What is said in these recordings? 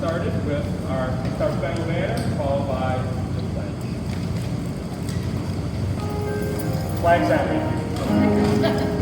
started with our Star Spangled Banner, followed by the pledge. Flags out, thank you.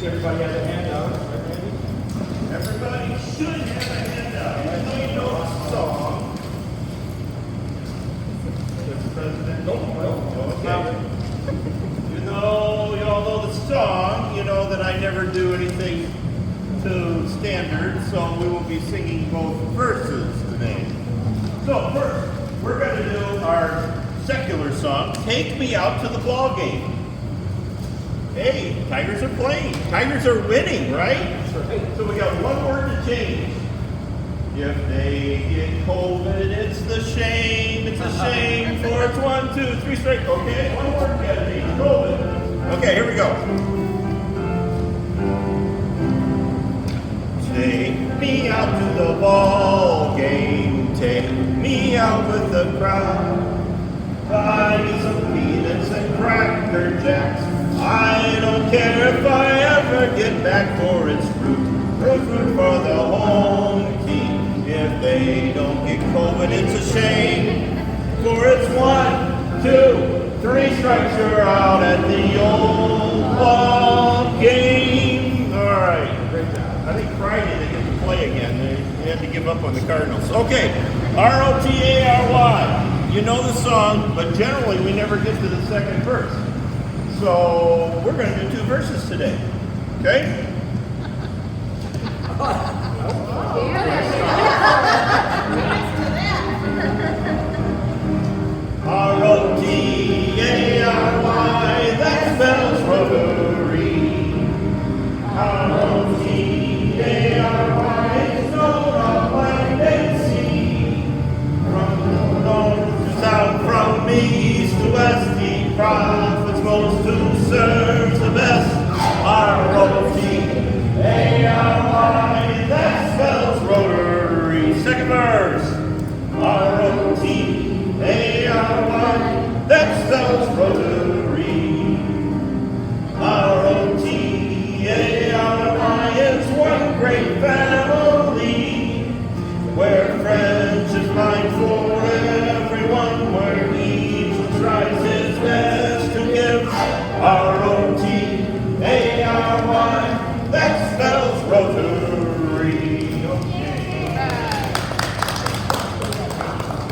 Everybody has a handout, right, Randy? Everybody should have a handout. I know you know the song. Mr. President? Nope. Okay. You know, you all know the song. You know that I never do anything to standard, so we will be singing both verses today. So first, we're going to do our secular song, Take Me Out to the Ball Game. Hey, Tigers are playing. Tigers are winning, right? That's right. So we got one word to change. If they get COVID, it's the shame. It's a shame. For it's 1, 2, 3 straight. Okay, one word to change. COVID. Okay, here we go. Take me out to the ball game. Take me out with the crowd. Buy me some peanuts and Cracker Jacks. I don't care if I ever get back, for it's root for the home team. If they don't get COVID, it's a shame. For it's 1, 2, 3 strikes, you're out at the old ball game. All right. Great job. I think Friday they get to play again. They had to give up on the Cardinals. Okay, R-O-T-A-R-Y. You know the song, but generally we never get to the second verse. So we're going to do 2 verses today. Okay? R-O-T-A-R-Y, that spells Rotary. R-O-T-A-R-Y is known on land and sea. From north to south, from east to west, he profits most who serves the best. R-O-T-A-R-Y, that spells Rotary. Second verse. R-O-T-A-R-Y, that spells Rotary. R-O-T-A-R-Y is one great family, where friendship finds for everyone, where each tries his best to give. R-O-T-A-R-Y, that spells Rotary.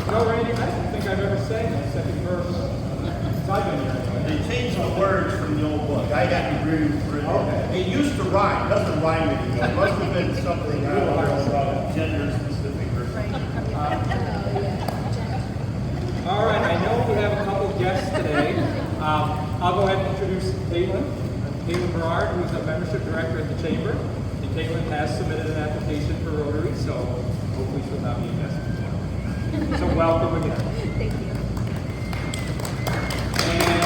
No, Randy, I don't think I've ever sang that second verse. I've been here anyway. They changed the words from the old book. I got the green for it. Okay. It used to rhyme. It doesn't rhyme anymore. It must have been something gender specific or something. All right, I know we have a couple guests today. I'll go ahead and introduce Caitlin Berard, who's a membership director at the Chamber. And Caitlin has submitted an application for Rotary, so hopefully she'll not be a guest. So welcome again. Thank you. And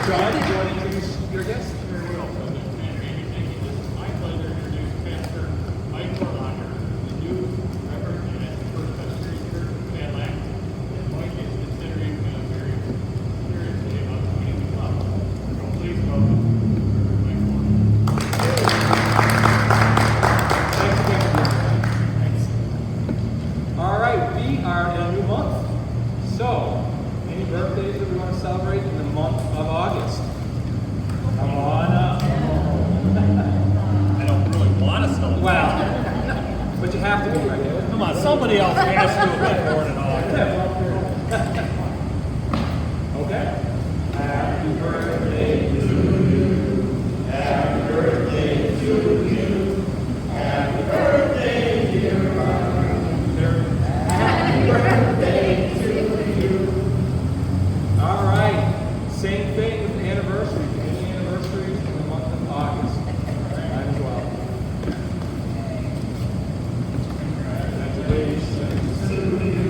John, do you want to introduce your guest? My pleasure. birthdays that we want to celebrate in the month of August? Come on up. I don't really want to celebrate. Well, but you have to be right here. Come on, somebody else has to have been born in August. Okay. Happy birthday to you. Happy birthday to you. Happy birthday, dear Ryan. Happy birthday to you. All right. Same thing with anniversaries. Any anniversaries in the month of August. Might as well. Congratulations to you.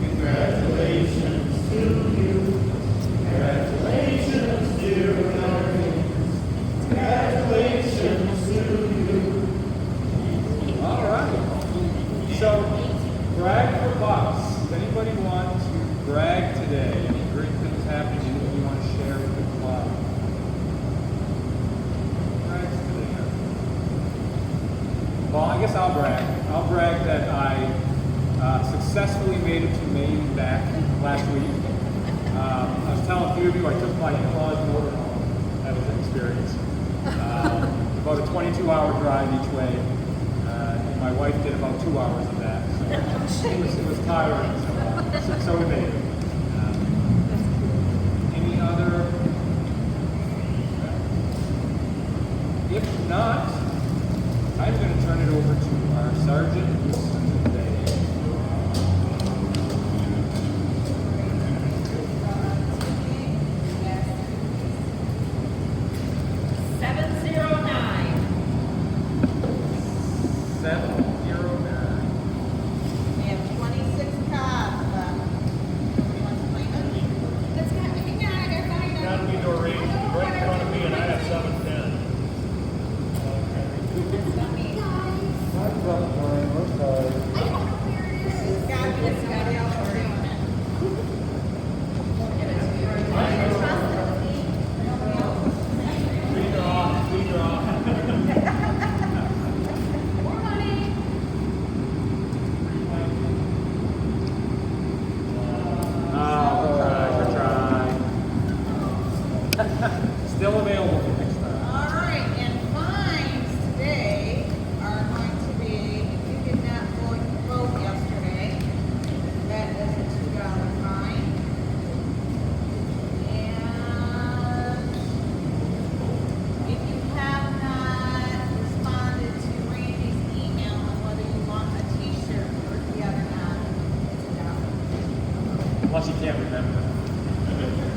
Congratulations to you. Congratulations, dear Ryan. Congratulations to you. All right. So, brag for bucks. Does anybody want to brag today? Any great things happening that you want to share with the club? Brags today. Well, I guess I'll brag. I'll brag that I successfully made it to Maine and back last week. I was telling a few of you I took my in-laws motorhome. That was an experience. About a 22-hour drive each way. And my wife did about 2 hours of that. So it was tiring. So we made it. Any other? If not, I'm going to turn it over to our sergeant who's today. Got me Doreen right in front of me, and I have 710. Still available for next time. All right, and fines today are going to be, if you did not vote yesterday, that is a $2 fine. And if you have not responded to Randy's email on whether you want a t-shirt or yet or not, it's $1. Unless you can't remember.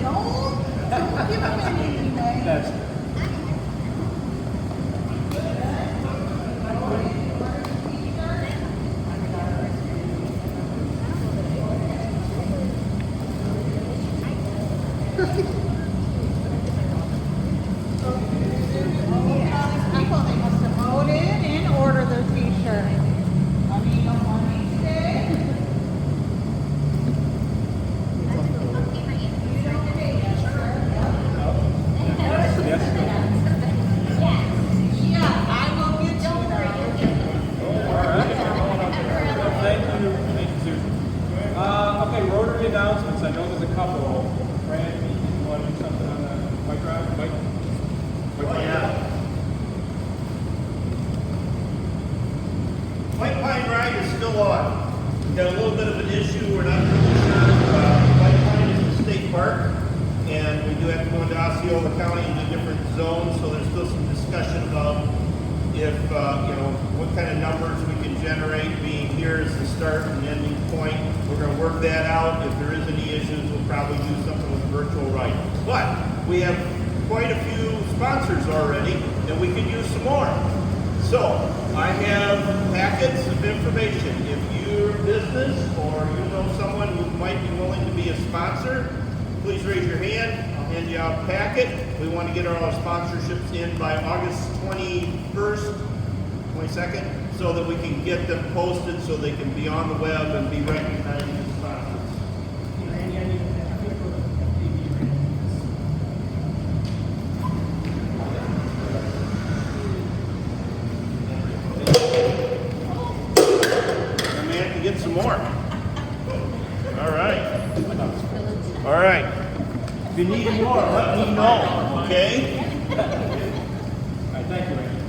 Don't give him anything, Renee. That's All these people, they must have voted and ordered their t-shirt. I mean, on Wednesday. You don't pay, yes, sir. yes. Yeah, I will get you there. All right. Thank you, Susan. Okay, Rotary announcements. I know there's a couple. Randy, you want to do something on the bike ride? Bike? White Pine Ride is still on. We've got a little bit of an issue. We're not really sure. White Pine is a state park, and we do have to go into Osceola County into different zones, so there's still some discussion about if, what kind of numbers we can generate, being here as the start and ending point. We're going to work that out. If there is any issues, we'll probably do something with a virtual ride. But we have quite a few sponsors already, and we could use some more. So, I have packets of information. If you're a business or you know someone who might be willing to be a sponsor, please raise your hand. I'll hand you out a packet. We want to get all our sponsorships in by August 21st, 22nd, so that we can get them posted so they can be on the web and be recognized as sponsors. Get some more. All right. All right. right. If you need more, let me know, okay? All right, thank you, Randy.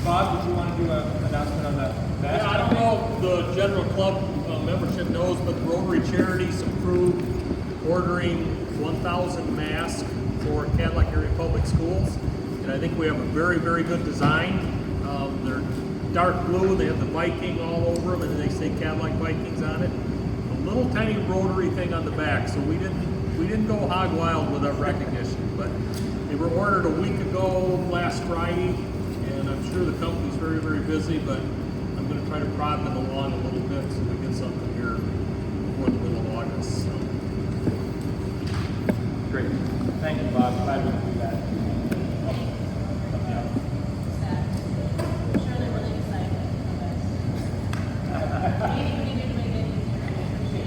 Bob, did you want to do an announcement on the basket? Yeah, I don't know if the general club membership knows, but Rotary Charities approved ordering 1,000 masks for Cadillac Area Public Schools. And I think we have a very, very good design. They're dark blue, they have the Viking all over them, and they say Cadillac Vikings on it. A little tiny rotary thing on the back, so we didn't go hog wild with our recognition, but they were ordered a week ago last Friday, and I'm sure the company's very, very busy, but I'm going to try to prod them along a little bit so we get something here before the middle of August. So. Great. Thank you, Bob. Glad we could do that. I'm sure they're really excited about this. We need to make it easier.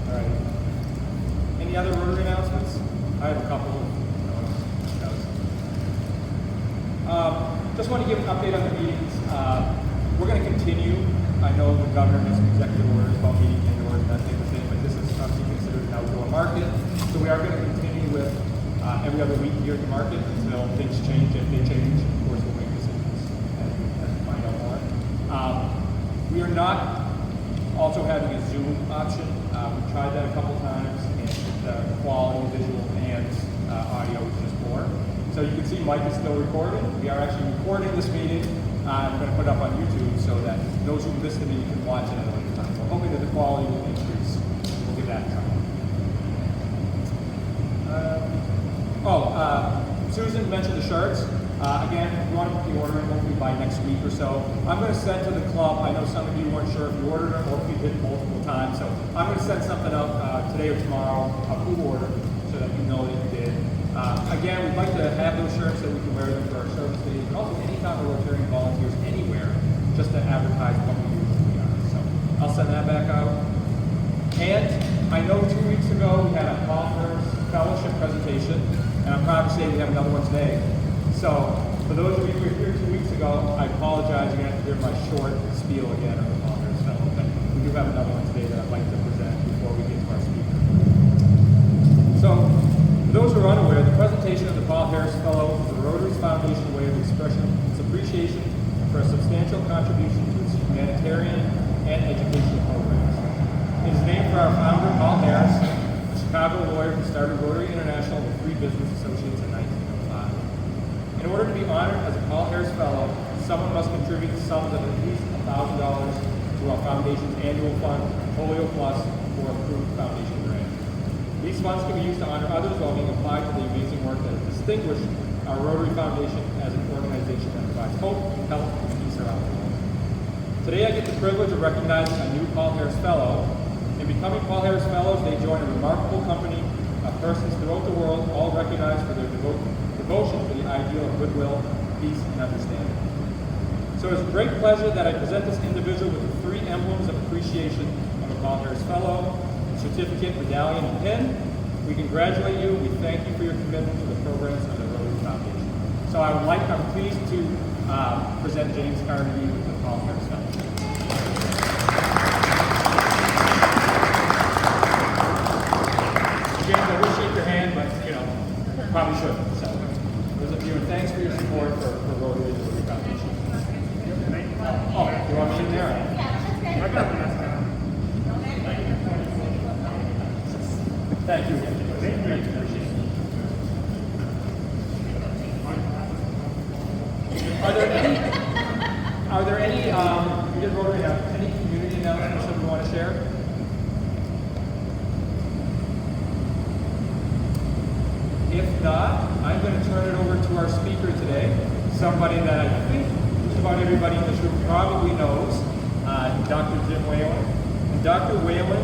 All right. Any other Rotary announcements? I have a couple of just want to give an update on the meetings. We're going to continue. I know the governor has some executive orders about meeting indoors and that type of thing, but this is obviously considered an outdoor market. So we are going to continue with every other week here at the market until things change. If they change, of course, we'll make decisions as we find out more. We are not also having a Zoom option. We've tried that a couple times, and the quality, visual, and audio is just poor. So you can see Mike is still recording. We are actually recording this meeting. I'm going to put it up on YouTube so that those who missed the meeting can watch it at a later time. So hoping that the quality will increase. We'll give that a try. Susan mentioned the shirts. Again, if you want to be ordering, hopefully by next week or so. I'm going to send to the club. I know some of you weren't sure if you ordered them or if you did multiple times. So I'm going to send something out today or tomorrow of who ordered so that you know that you did. Again, we'd like to have those shirts so we can wear them for our service days, but also anytime we're Rotarian volunteers anywhere, just to advertise what we usually are. So I'll send that back out. And I know 2 weeks ago we had a Paul Hearst Fellowship presentation, and I'm proud to say we have another one today. So for those of you who were here 2 weeks ago, I apologize. You're going to have to hear my short spiel again on the Paul Hearst Fellow, but we do have another one today that I'd like to present before we get to our speaker. So, for those who are unaware, the presentation of the Paul Harris Fellow is the Rotary Foundation way of expressing its appreciation for a substantial contribution to its humanitarian and educational programs. It is named for our founder, Paul Harris, a Chicago lawyer who started Rotary International with 3 business associates in 1905. In order to be honored as a Paul Harris Fellow, someone must contribute sums of at least $1,000 to our foundation's annual fund, Polio Plus, for approved foundation grant. These funds can be used to honor others while being applied to the amazing work that has distinguished our Rotary Foundation as an organization that provides hope, health, and peace around the world. Today I get the privilege of recognizing a new Paul Harris Fellow. In becoming Paul Harris Fellows, they join a remarkable company of persons throughout the world, all recognized for their devotion to the ideal of goodwill, peace, and understanding. So it's a great pleasure that I present this individual with the 3 emblems of appreciation of a Paul Harris Fellow: certificate, medallion, and pin. We congratulate you. We thank you for your commitment to the programs of the Rotary Foundation. So I'm pleased to present James Carnegie with the Paul Harris Fellowship. James, I would shake your hand, but probably shouldn't. So those of you, and thanks for your support for Rotary and the Rotary Foundation. Oh, you want me in there? Yeah, that's good. Thank you again. Thank you. Appreciate it. Are there any, we did Rotary have any community announcements that we want to share? If not, I'm going to turn it over to our speaker today, somebody that I think just about everybody in this room probably knows, Dr. Jim Whalen. And Dr. Whalen,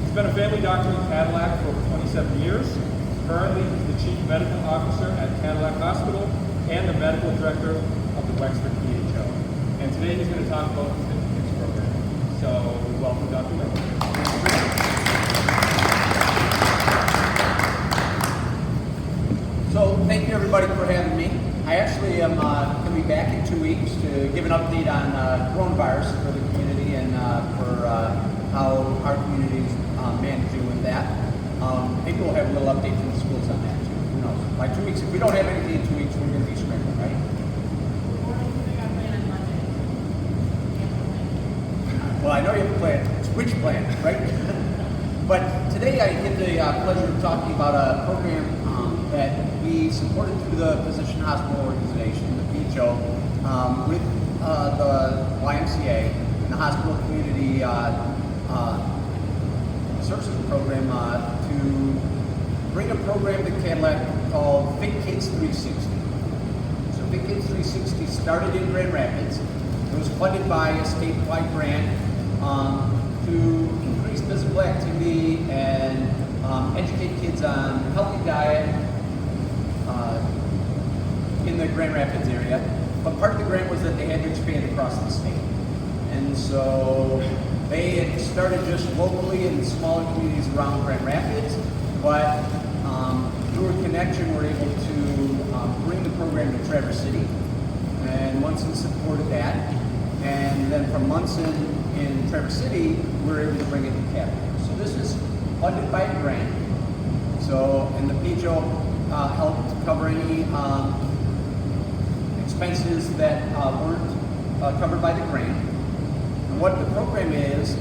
he's been a family doctor in Cadillac for over 27 years. Currently, he's the Chief Medical Officer at Cadillac Hospital and the Medical Director of the Wexford PHO. And today he's going to talk about the FitFix program. So, welcome, Dr. Whalen. So, thank you everybody for having me. I actually am going to be back in 2 weeks to give an update on coronavirus for the community and for how our community is managing with with that. Maybe we'll have a little update from the schools on that too. Who knows? By 2 weeks, if we don't have anything in 2 weeks, we're going to be scrambling, right? Well, I know you have a plan. It's which plan, right? But today I get the pleasure of talking about a program that we supported through the Physician Hospital Organization, the PHO, with the YMCA and the Hospital Community Services Program to bring a program to Cadillac called Fit Kids 360. So Fit Kids 360 started in Grand Rapids. It was funded by a statewide grant to increase physical activity and educate kids on healthy diet in the Grand Rapids area. But part of the grant was that they had to expand across the state. And so they had started just locally in smaller communities around Grand Rapids, but through a connection we're able to bring the program to Traverse City. And Munson supported that. And then from Munson in Traverse City, we were able to bring it to Cadillac. So this is funded by a grant. So, and the PHO helped cover any expenses that weren't covered by the grant. And what the program is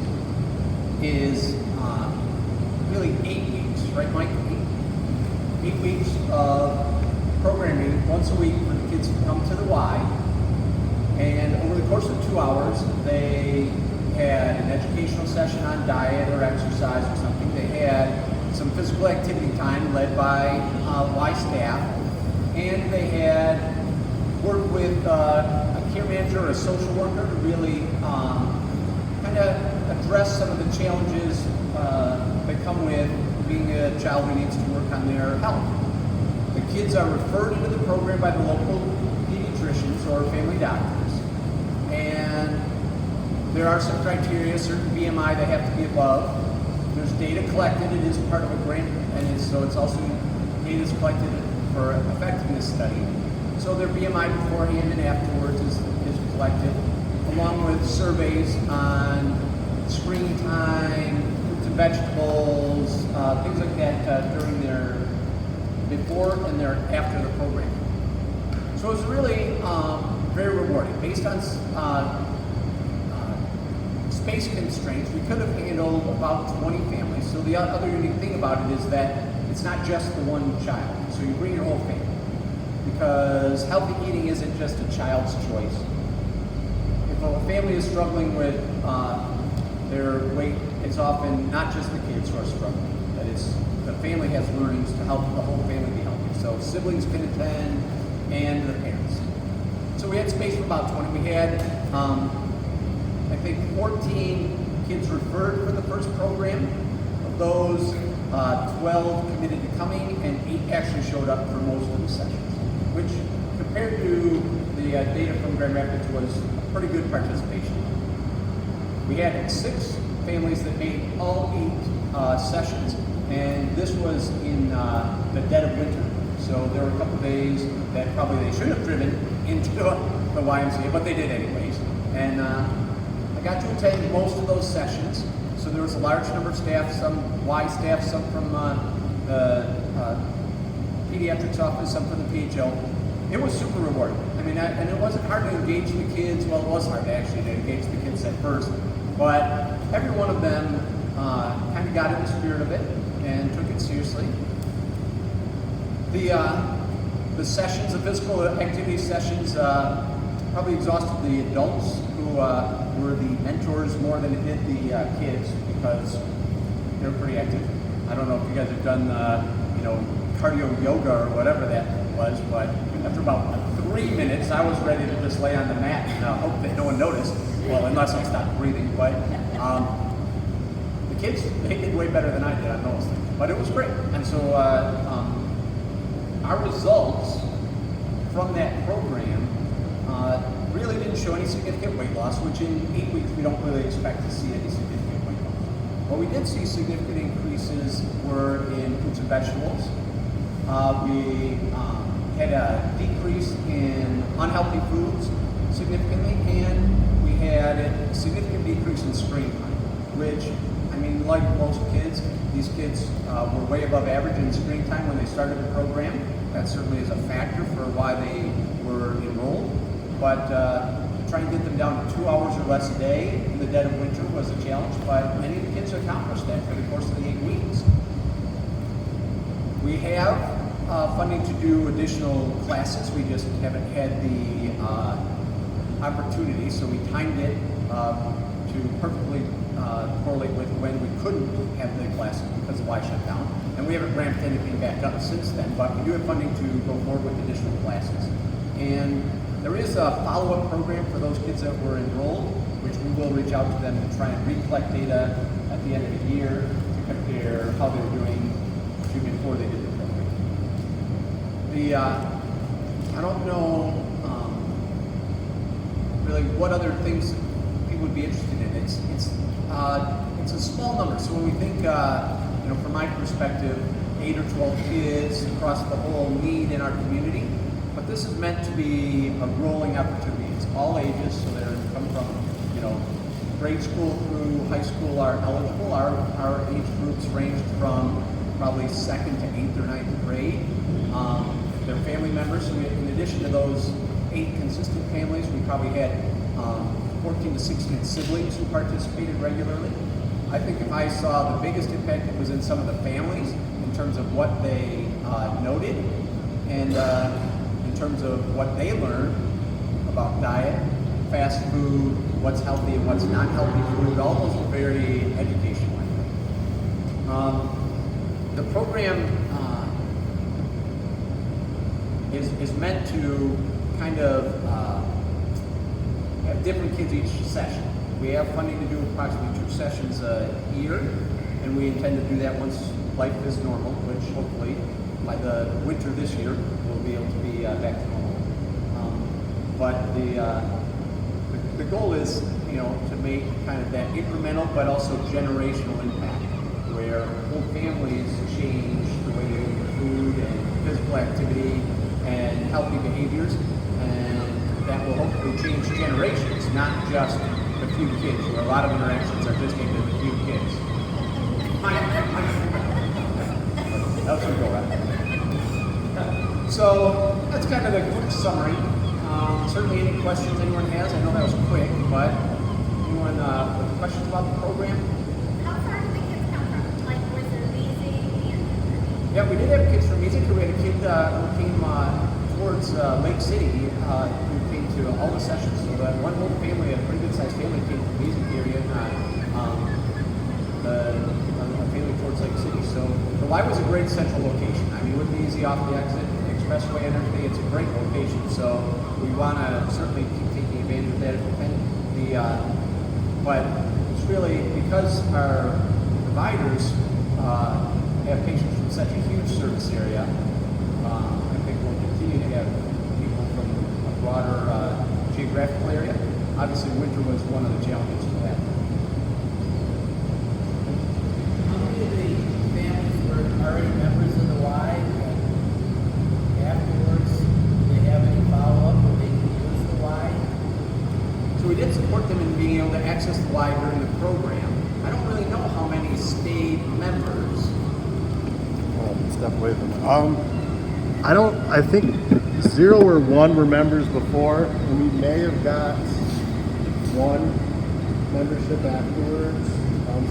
really 8 weeks, right, Mike? 8 weeks of programming once a week for the kids to come to the Y. And over the course of 2 hours, they had an educational session on diet or exercise or something. They had some physical activity time led by Y staff. And they had worked with a care manager or a social worker to really kind of address some of the challenges that come with being a child who needs to work on their health. The kids are referred into the program by the local pediatricians or family doctors. And there are some criteria, certain BMI they have to be above. There's data collected. It is part of a grant, and so it's also data is collected for effectiveness study. So their BMI beforehand and afterwards is collected, along with surveys on screen time, fruits and vegetables, things like that during their before and their after the program. So it's really very rewarding. Based on space constraints, we could have handled about 20 families. So the other unique thing about it is that it's not just the one child. So you bring your whole family. Because healthy eating isn't just a child's choice. If a family is struggling with their weight, it's often not just the kids who are struggling. That is, the family has learnings to help the whole family be healthy. So siblings can attend and the parents. So we had space for about 20. We had, I think, 14 kids referred for the first program. Of those, 12 committed to coming, and 8 actually showed up for most of the sessions, which compared to the data from Grand Rapids was a pretty good participation. We had 6 families that made all 8 sessions, and this was in the dead of winter. So there were a couple days that probably they should have driven into the YMCA, but they did anyways. And I got to attend most of those sessions. So there was a large number of staff, some Y staff, some from the pediatrics office, some from the PHO. It was super rewarding. I mean, and it wasn't hard to engage the kids. Well, it was hard actually to engage the kids at first, but every one of them kind of got in the spirit of it and took it seriously. The sessions, the physical activity sessions, probably exhausted the adults who were the mentors more than it did the kids because they were pretty active. I don't know if you guys have done, cardio yoga or whatever that was, but after about 3 minutes, I was ready to just lay on the mat and hope that no one noticed. Well, unless I stopped breathing, but the kids, they did way better than I did on those things. But it was great. And so our results from that program really didn't show any significant weight loss, which in 8 weeks we don't really expect to see any significant weight loss. What we did see significant increases were in fruits and vegetables. We had a decrease in unhealthy foods significantly, and we had a significant decrease in screen time, which, I mean, like most kids, These kids were way above average in screen time when they started the program. That certainly is a factor for why they were enrolled. But trying to get them down to 2 hours or less a day in the dead of winter was a challenge, but many of the kids accomplished that for the course of the 8 weeks. We have funding to do additional classes. We just haven't had the opportunity, so we timed it to perfectly correlate with when we couldn't have the classes because of Y shutdown. And we haven't ramped anything back up since then, but we do have funding to go forward with additional classes. And there is a follow-up program for those kids that were enrolled, which we will reach out to them and try and recollect data at the end of the year to compare how they were doing to before they did the program. I don't know really what other things people would be interested in. It's a small number. So when we think, from my perspective, 8 or 12 kids across the whole need in our community, but this is meant to be a rolling opportunity. It's all ages, so they come from, grade school through high school are eligible. Our age groups ranged from probably 2nd to 8th or 9th grade. They're family members, so in addition to those 8 consistent families, we probably had 14 to 16 siblings who participated regularly. I think if I saw the biggest impact, it was in some of the families in terms of what they noted and in terms of what they learned about diet, fast food, what's healthy and what's not healthy food. All those were very educational, I think. The program is meant to kind of have different kids each session. We have funding to do approximately 2 sessions a year, and we intend to do that once life is normal, which hopefully by the winter this year we'll be able to be back to normal. But the goal is, to make kind of that incremental but also generational impact, where whole families change the way they look at food and physical activity and healthy behaviors, and that will hopefully change generations, not just a few kids, where a lot of interactions are just aimed at a few kids. That should go right. So that's kind of the quick summary. Certainly any questions anyone has. I know that was quick, but anyone with questions about the program? How far did the kids come from? Like, was it amazing? Yeah, we did have kids from music. We had a kid who came towards Lake City who came to all the sessions. So that one whole family, a pretty good sized family, came from the music area, a family towards Lake City. So the Y was a great central location. I mean, it would be easy off the exit, expressway and everything. It's a great location. So we want to certainly keep taking advantage of that if we can. But it's really because our providers have patients from such a huge service area. I think we'll continue to have people from a broader geographical area. Obviously, winter was one of the challenges for that. How many of the families were already members of the Y? And afterwards, do they have any follow-up where they can use the Y? So we did support them in being able to access the Y during the program. I don't really know how many stayed members. Step away from it. I think 0 or 1 were members before, and we may have got 1 membership afterwards.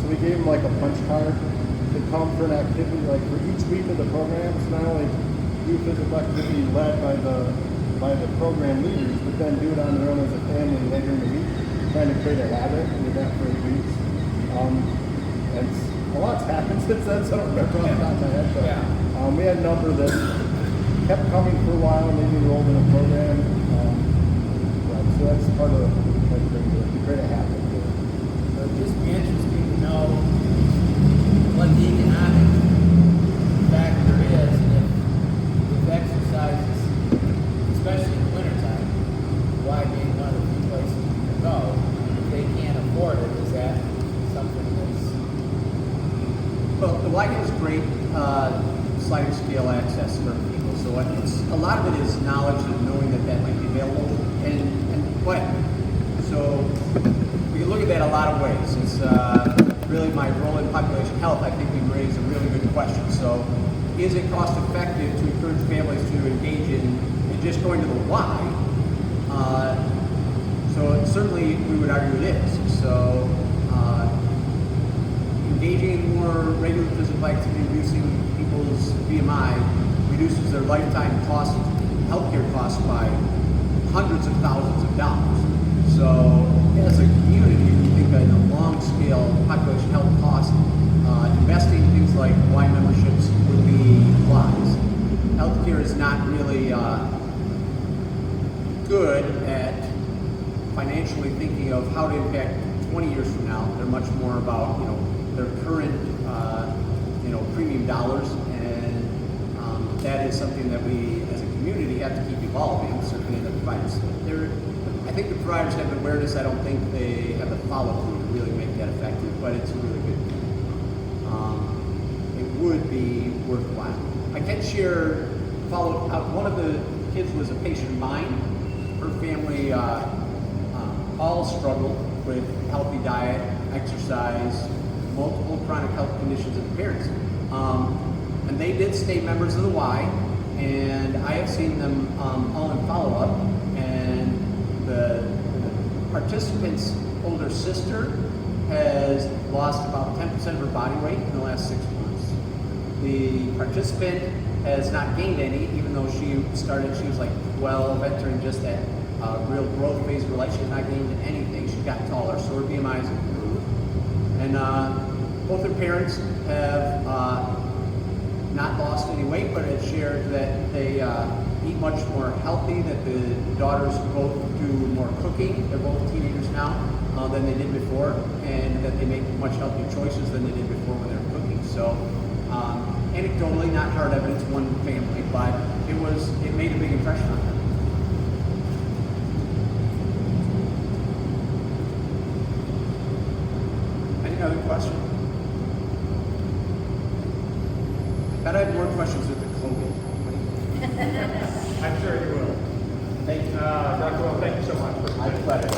So we gave them like a punch card to come for an activity, like for each week of the program. So not only do physical activity led by the program leaders, but then do it on their own as a family later in the week, trying to create a habit. We did that for 8 weeks. And a lot's happened since then, so I don't remember off the top of my head, but we had a number that kept coming for a while and maybe enrolled in a program. So that's part of the create a habit. So it'd just be interesting to know what the economic factor is, and if exercises, especially in the wintertime, Y being one of the few places you can go, if they can't afford it, is that something that's... Well, the Y has great sliding scale access for people. So a lot of it is knowledge and knowing that might be available and when. So we can look at that a lot of ways. It's really my role in population health, I think we raise a really good question. So, is it cost effective to encourage families to engage in just going to the why? So certainly we would argue it is. So engaging in more regular physical activity, reducing people's BMI, reduces their lifetime cost, healthcare costs by hundreds of thousands of dollars. So as a community, we think in a long-scale population health cost, investing in things like Y memberships would be wise. Healthcare is not really good at financially thinking of how to impact 20 years from now. They're much more about their current premium dollars, and that is something that we as a community have to keep evolving. Certainly in the providers, I think the providers have awareness. I don't think they have the follow-through to really make that effective, but it's a really good thing. It would be worthwhile. I can share one of the kids was a patient of mine. Her family all struggled with healthy diet, exercise, multiple chronic health conditions of the parents. And they did stay members of the Y, and I have seen them all in follow-up. And the participant's older sister has lost about 10% of her body weight in the last 6 months. The participant has not gained any, even though she was like 12, entering just that real growth phase of her life. She has not gained anything. She got taller, so her BMI is improved. And both her parents have not lost any weight, but have shared that they eat much more healthy, that the daughters both do more cooking. They're both teenagers now than they did before, and that they make much healthier choices than they did before when they were cooking. So anecdotally, not hard evidence, one family, but it made a big impression on them. Any other questions? I bet I have more questions with the COVID. I'm sure you will. Thank you. Dr. Well, thank you so much for My presenting. pleasure.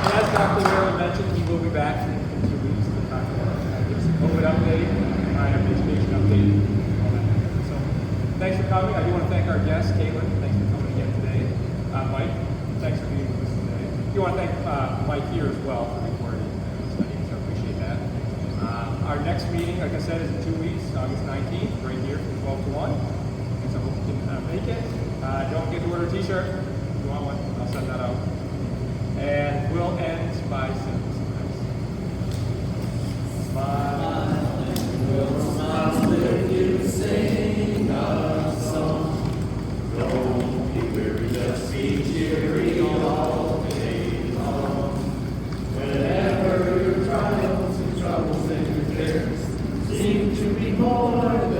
And as Dr. Ware mentioned, he will be back in 2 weeks to talk about give us a COVID update, an education update, all that kind of thing. So thanks for coming. I do want to thank our guest, Caitlin. Thanks for coming again today. Mike, thanks for being with us today. I do want to thank Mike here as well for recording the study, so I appreciate that. Our next meeting, like I said, is in 2 weeks, August 19th, right here from 12 to 1. And so I hope you can make it. Don't forget to order a t-shirt. If you want one, I'll send that out. And we'll end by singing some hymns. Smile. We'll smile with you, sing a song. Don't be weary, just be cheery all day long. Whenever your trials and troubles and your cares seem to be more than